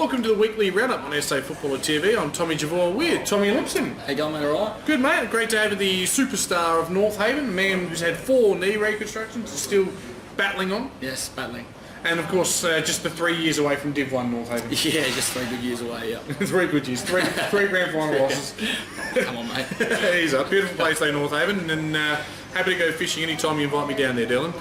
Welcome to the weekly roundup on SA Footballer TV. I'm Tommy Javor with Tommy Lipson. How you going, mate? All right? Good, mate. Great to have the superstar of North Haven, a man who's had 4 knee reconstructions, is still battling on. Yes, battling. And of course, just the 3 years away from Div 1 North Haven. Yeah, just 3 good years away, yeah. 3 good years. Three grand final losses. Come on, mate. He's a beautiful place there, North Haven, and happy to go fishing anytime you invite me down there, Dylan.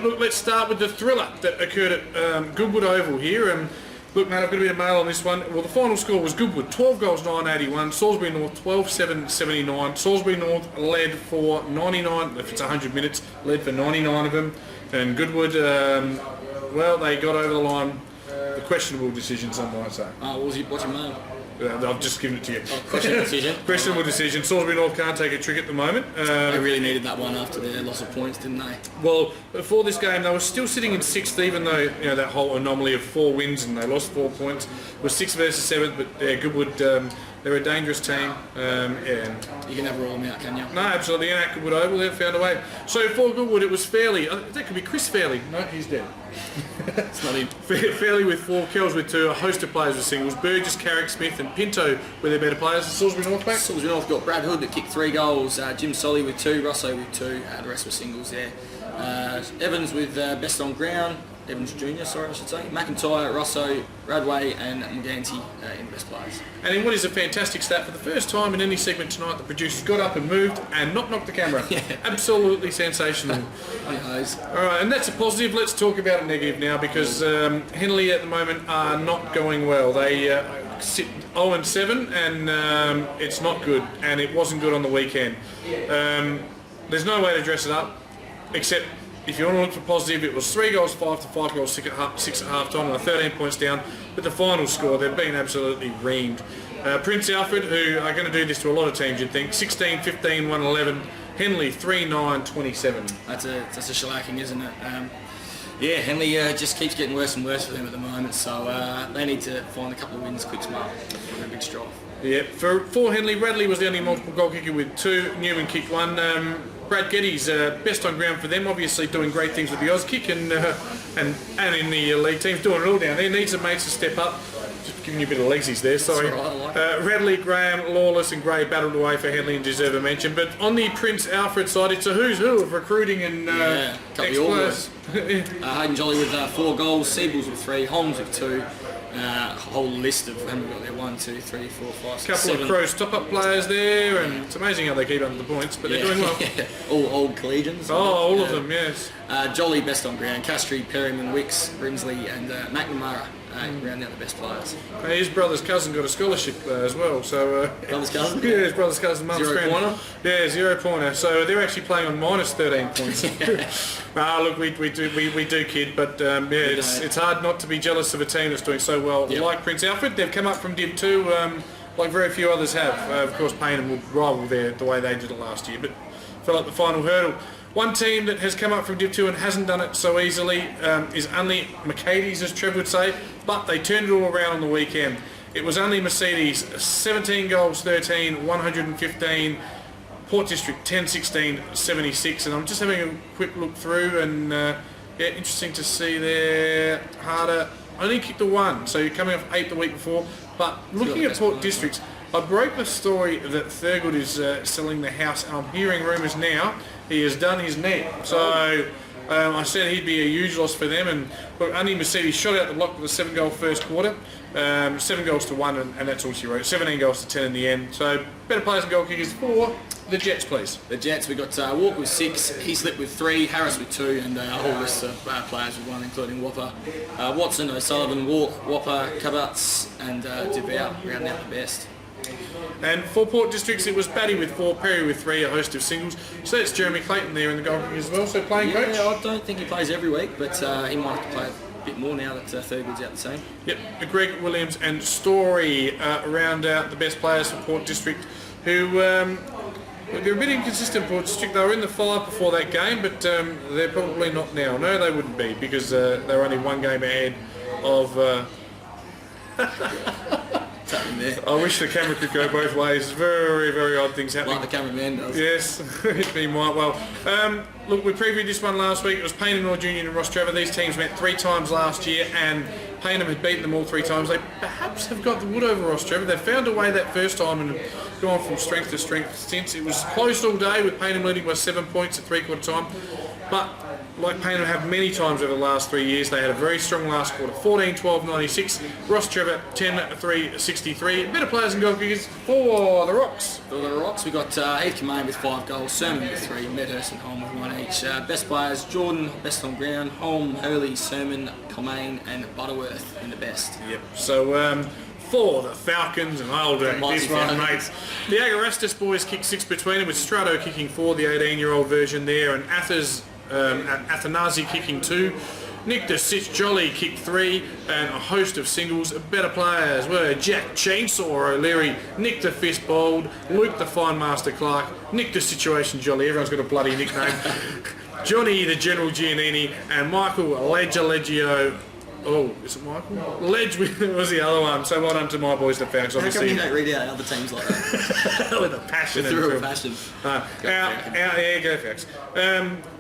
Look, let's start with the thriller that occurred at Goodwood Oval here. Look, mate, I've got a bit of mail on this one. Well, the final score was Goodwood 12 goals, 981. Salisbury North 12-7-79. Salisbury North led for 99, if it's 100 minutes, led for 99 of them. And Goodwood, well, they got over the line. The questionable decision, some might say. What's your mail? I've just given it to you. Questionable decision. Questionable decision. Salisbury North can't take a trick at the moment. They really needed that one after their loss of points, didn't they? Well, before this game, they were still sitting in 6th, even though that whole anomaly of 4 wins and they lost 4 points. It was 6th versus 7th, but Goodwood, they're a dangerous team. You can never rule them out, can you? No, absolutely. And at Goodwood Oval, they've found a way. So for Goodwood, it was Fairley. That could be Chris Fairley. No, he's dead. It's not him. Fairley with 4, Kells with 2, a host of players with singles. Burgess, Carrick, Smith and Pinto were their better players. Salisbury North back? Salisbury North got Brad Hood that kicked 3 goals, Jim Solly with 2, Russo with 2, the rest were singles there. Evans with best on ground, Evans Jr., sorry I should say, McIntyre, Russo, Radway and Muganti in best players. And in what is a fantastic stat, for the first time in any segment tonight, the producers got up and moved and not knocked the camera. Yeah. Absolutely sensational. Alright, and that's a positive. Let's talk about a negative now, because Henley at the moment are not going well. They sit 0-7 and it's not good, and it wasn't good on the weekend. There's no way to dress it up, except if you want to look for positive, it was 3 goals 5 to 5 goals 6 at half time and 13 points down. But the final score, they've been absolutely reamed. Prince Alfred, who are going to do this to a lot of teams, you'd think, 16-15, 1-11. Henley 3-9-27. That's a shellacking, isn't it? Yeah, Henley just keeps getting worse and worse for them at the moment, so they need to find a couple of wins quick smart for a big strive. Yeah, for Henley, Radley was the only multiple goal kicker with 2. Newman kicked 1. Brad Geddes, best on ground for them, obviously doing great things with the Oz kick and in the league teams, doing it all down there. Needs some mates to step up. Just giving you a bit of legsies there, sorry. Right, Radley, Graham, Lawless and Gray battled away for Henley and deserve a mention. But on the Prince Alfred side, it's a who's who of recruiting and ex-players. Hayden Jolly with 4 goals, Siebels with 3, Holmes with 2. A whole list of, how many we got there? 1, 2, 3, 4, 5, 6, couple 7. of Crows top-up players there, and it's amazing how they keep under the points, but they're doing well. All old collegians. All of them, yes. Jolly best on ground, Castry, Perryman, Wicks, Brimsley and McNamara round out the best players. His brother's cousin got a scholarship as well, so... brother's cousin? Yeah, his brother's cousin, mum's friend. 0-pointer? Yeah, 0-pointer. So they're actually playing on minus 13 points. Look, we do kid, but it's hard not to be jealous of a team that's doing so well. Yep. Like Prince Alfred, they've come up from Div 2, like very few others have. Of course, Paynham will rival the way they did it last year, but fell at the final hurdle. One team that has come up from Div 2 and hasn't done it so easily is only Mercedes, as Trev would say, but they turned it all around on the weekend. It was only Mercedes, 17 goals, 13, 115, Port District 10, 16, 76, and I'm just having a quick look through, and interesting to see there. Harder only kicked the 1, so you're coming off 8 the week before, but looking at Port Districts, I broke the story that Thurgood is selling the house, and I'm hearing rumours now he has done his net. So I said he'd be a huge loss for them, and look, only Mercedes shot out the block with a 7-goal first quarter, 7 goals to 1, and that's all she wrote. 17 goals to 10 in the end. So better players and goal kickers for the Jets, please. The Jets, we got Walker with 6, Heaslip with 3, Harris with 2, and a whole list of players with 1, including Whopper, Watson, O'Sullivan, Walk, Whopper, Cabats, and Devout rounding out the best. And for Port Districts, it was Batty with 4, Perry with 3, a host of singles. So that's Jeremy Clayton there in the goal kicking as well. So playing coach? I don't think he plays every week, but he might have to play a bit more now that Thurgood's out the same. Yep, Greg Williams and Story round out the best players for Port District, who they're a bit inconsistent. Port District, they were in the 5 before that game, but they're probably not now. No, they wouldn't be, because they're only 1 game ahead of... happening there. I wish the camera could go both ways. Very, very odd things happening. Like the cameraman does. Yes, it'd be might well. Look, we previewed this one last week. It was Payneham North Union and Ross Trevor. These teams met 3 times last year, and Payneham had beaten them all 3 times. They perhaps have got the wood over Ross Trevor. They found a way that first time and have gone from strength to strength since. It was close all day with Payneham leading by 7 points at 3/4 time. But like Payneham have many times over the last 3 years, they had a very strong last quarter. 14-12-96. Ross Trevor 10-3-63. Better players and goal kickers for the Rocks. For the Rocks, we got Heath Kemain with 5 goals, Sermon with 3, Medhurst and Holm with 1 each. Best players, Jordan, best on ground, Holm, Hurley, Sermon, Kemain and Butterworth in the best. Yep. So for the Falcons, and I'll do this one, mate. The Agorastus boys kicked 6 between them, with Strato kicking 4, the 18-year-old version there, and Athanasi kicking 2. Nick de Sitch Jolly kicked 3, and a host of singles. Better players were Jack Chainsaw O'Leary, Nick the Fist Bold, Luke the Fine Master Clark, Nick the Situation Jolly, everyone's got a bloody nickname, Johnny the General Giannini, and Michael Leggio. Oh, is it Michael? Ledge was the other one. So well done to my boys, the Falcons. How come Obviously, you don't read out other teams like that? with a passion. Through a passion. Yeah, go Falcons.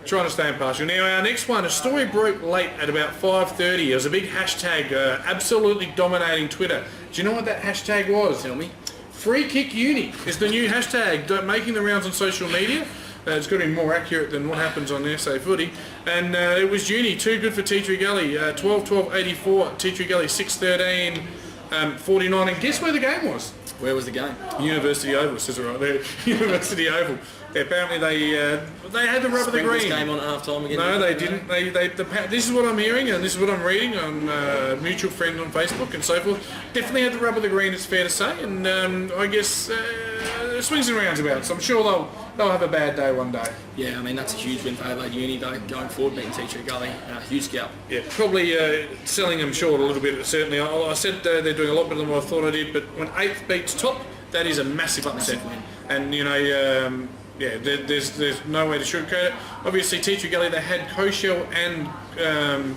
Trying to stay impartial. Now, our next one, a story broke late at about 5:30. It was a big hashtag, absolutely dominating Twitter. Do you know what that hashtag was? Tell me. Free Kick Uni is the new hashtag, making the rounds on social media. It's got to be more accurate than what happens on SA Footy. And it was Uni, too good for Tea Tree Gully. 12-12-84, Tea Tree Gully 6-13, 49. And guess where the game was? Where was the game? University Oval, says it right there. University Oval. Yeah, apparently they had the rub of the green. Game on at half time again? No, they didn't. This is what I'm hearing, and this is what I'm reading on mutual friend on Facebook and so forth. Definitely had the rub of the green, it's fair to say, and I guess swings and roundabouts. I'm sure they'll have a bad day one day. Yeah, I mean that's a huge win for Adelaide Uni though, going forward, beating Tea Tree Gully. Huge scalp. Yeah, probably selling them short a little bit. Certainly, I said they're doing a lot better than what I thought I did, but when 8th beats top, that is a massive upset. Massive win. And you know. Yeah, there's no way to sugarcoat it. Obviously, Tea Tree Gully, they had Koshel and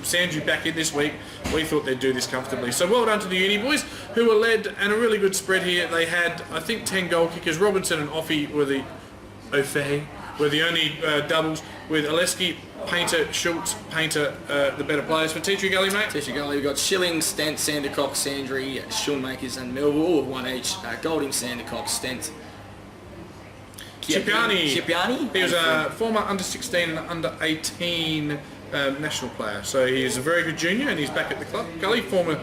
Sandhu back in this week. We thought they'd do this comfortably. So well done to the Uni boys, who were led, and a really good spread here. They had, I think, 10 goal kickers. Robinson and Offey were the only doubles, with Oleski, Painter, Schultz, Painter, the better players for Tea Tree Gully, mate. Tea Tree Gully, we've got Schilling, Stent, Sandercock, Sandry, Schoenmakers and Melville, all with 1 each. Golding, Sandercock, Stent. Cipriani. He was a former under-16 and under-18 national player, so he's a very good junior, and he's back at the club. Gully, former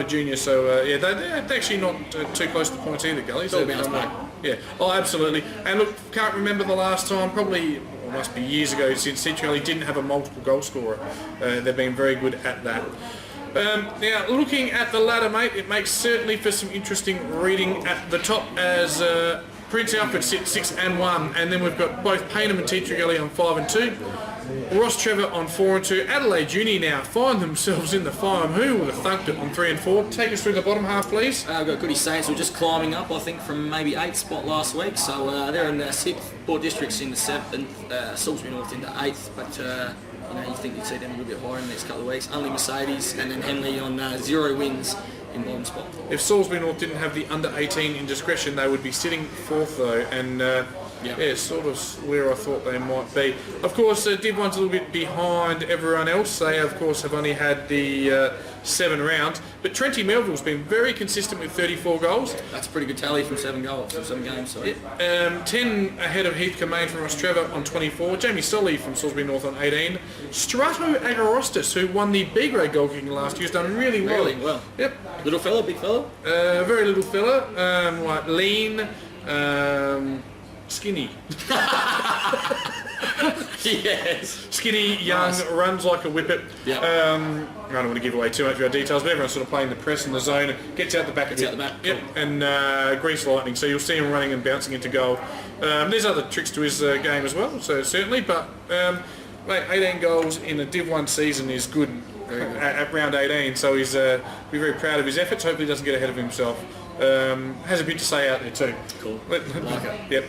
junior, so yeah, they're actually not too close to points either, Gully. So yeah, oh, absolutely. And look, can't remember the last time, probably must be years ago, since Tea Tree Gully didn't have a multiple goal scorer. They've been very good at that. Now, looking at the ladder, mate, it makes certainly for some interesting reading at the top, as Prince Alfred sits 6-1, and then we've got both Payneham and Tea Tree Gully on 5-2. Ross Trevor on 4-2. Adelaide Uni now find themselves in the fire. Who would have thunked it on 3-4? Take us through the bottom half, please. We've got Goody Saints, who are just climbing up, I think, from maybe 8th spot last week. So they're in 6th, 4 districts in the 7th, Salisbury North into 8th, but you think you'd see them a little bit higher in the next couple of weeks. Only Mercedes and then Henley on 0 wins in bottom spot. If Salisbury North didn't have the under-18 indiscretion, they would be sitting 4th though, and yeah, sort of where I thought they might be. Of course, Div 1's a little bit behind everyone else. They, of course, have only had the 7 rounds, but Trenty Melville's been very consistent with 34 goals. That's a pretty good tally from 7 games. Sorry. 10 ahead of Heath Kemain from Ross Trevor on 24. Jamie Solly from Salisbury North on 18. Strato Agorastus, who won the B-grade goal kicking last year, has done really well. Really well. Yep. Little fella, big fella? Very little fella. Like lean. Skinny. Yes. Skinny, young, runs like a whippet. Yep. I don't want to give away too much of our details, but everyone's sort of playing the press in the zone and gets out the back. Yep. Cool. And grease lightning, so you'll see him running and bouncing into goal. There's other tricks to his game as well, so certainly, but mate, 18 goals in a Div 1 season is good, at round 18, so he's be very proud of his efforts. Hopefully he doesn't get ahead of himself. Has a bit to say out there too. Cool. Like it. Yep.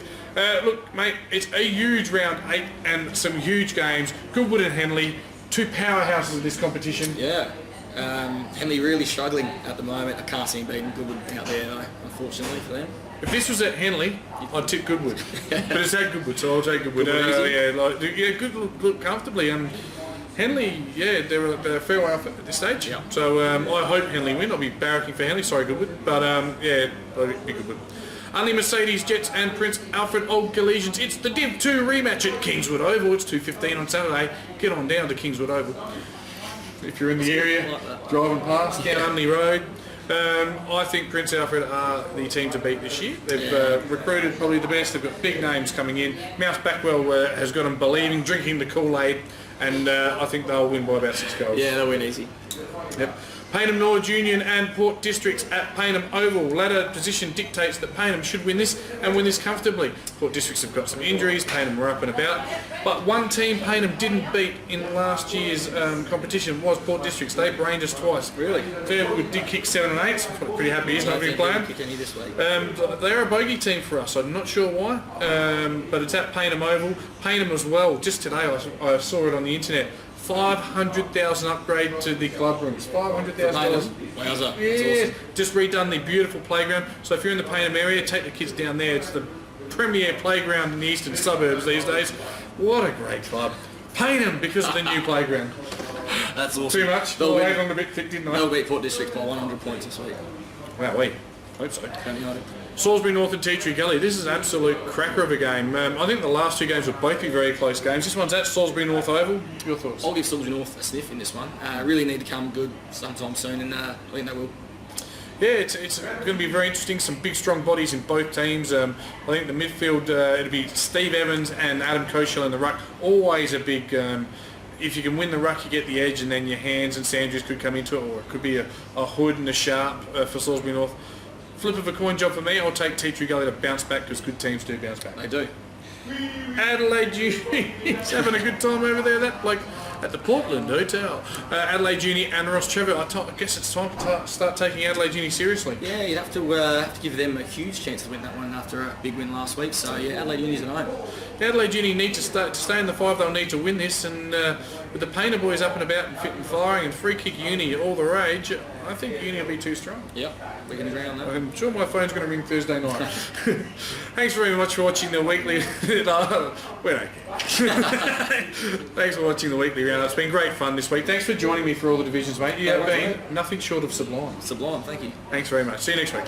Look, mate, it's a huge round 8 and some huge games. Goodwood and Henley, 2 powerhouses of this competition. Yeah. Henley really struggling at the moment. I can't see him beating Goodwood out there though, unfortunately for them. If this was at Henley, I'd tip Goodwood. But it's at Goodwood, so I'll take Goodwood. Good look comfortably. Henley, they're a fair way off at this stage. Yeah. So I hope Henley win. I'll be barracking for Henley. Sorry, Goodwood. But I'll be Goodwood. Only Mercedes, Jets and Prince Alfred Old Galesians. It's the Div 2 rematch at Kingswood Oval. It's 2:15 on Saturday. Get on down to Kingswood Oval. If you're in the area, driving past, down Unley Road. I think Prince Alfred are the team to beat this year. They've recruited probably the best. They've got big names coming in. Mouse Backwell has got them believing, drinking the Kool-Aid, and I think they'll win by about 6 goals. Yeah, they'll win easy. Yep. Payneham Norwood Union and Port Districts at Payneham Oval. Ladder position dictates that Payneham should win this and win this comfortably. Port Districts have got some injuries, Payneham were up and about. But one team Payneham didn't beat in last year's competition was Port Districts. They brained us twice. Really? Fairwood did kick 7 and 8, so I'm pretty happy he's not been playing. They're a bogey team for us, I'm not sure why. But it's at Payneham Oval. Payneham as well, just today I saw it on the internet. $500,000 upgrade to the club rooms. $500,000. Wowza. Yeah, Awesome. just redone the beautiful playground. So if you're in the Payneham area, take the kids down there. It's the premier playground in the eastern suburbs these days. What a great club. Payneham because of the new playground. That's awesome. Too much? I waited on a bit thick, didn't I? They'll beat Port District by 100 points this week. Wow, wait. Hope so. County United. Salisbury North and Tea Tree Gully. This is an absolute cracker of a game. I think the last 2 games will both be very close games. This one's at Salisbury North Oval. Your thoughts? I'll give Salisbury North a sniff in this one. Really need to come good sometime soon, and I think they will. Yeah, it's going to be very interesting. Some big, strong bodies in both teams. I think the midfield, it'll be Steve Evans and Adam Koshel in the ruck. Always a big... if you can win the ruck, you get the edge, and then your hands and Sanders could come into it, or it could be a Hood and a Sharp for Salisbury North. Flip of a coin job for me. I'll take Tea Tree Gully to bounce back because good teams do bounce back. They do. Adelaide Uni's having a good time over there. That like at the Portland Hotel. Adelaide Uni and Ross Trevor. I guess it's time to start taking Adelaide Uni seriously. Yeah, you'd have to give them a huge chance to win that one after a big win last week. So yeah, Adelaide Uni's at home. Adelaide Uni need to stay in the 5. They'll need to win this, and with the Painter boys up and about and fit and firing and free kick Uni all the rage, I think Uni will be too strong. Yep, we can agree on that. I'm sure my phone's going to ring Thursday night. Thanks very much for watching the weekly. We don't care. Thanks for watching the weekly round. It's been great fun this week. Thanks for joining me for all the divisions, mate. You have been nothing short of sublime. Sublime, thank you. Thanks very much. See you next week.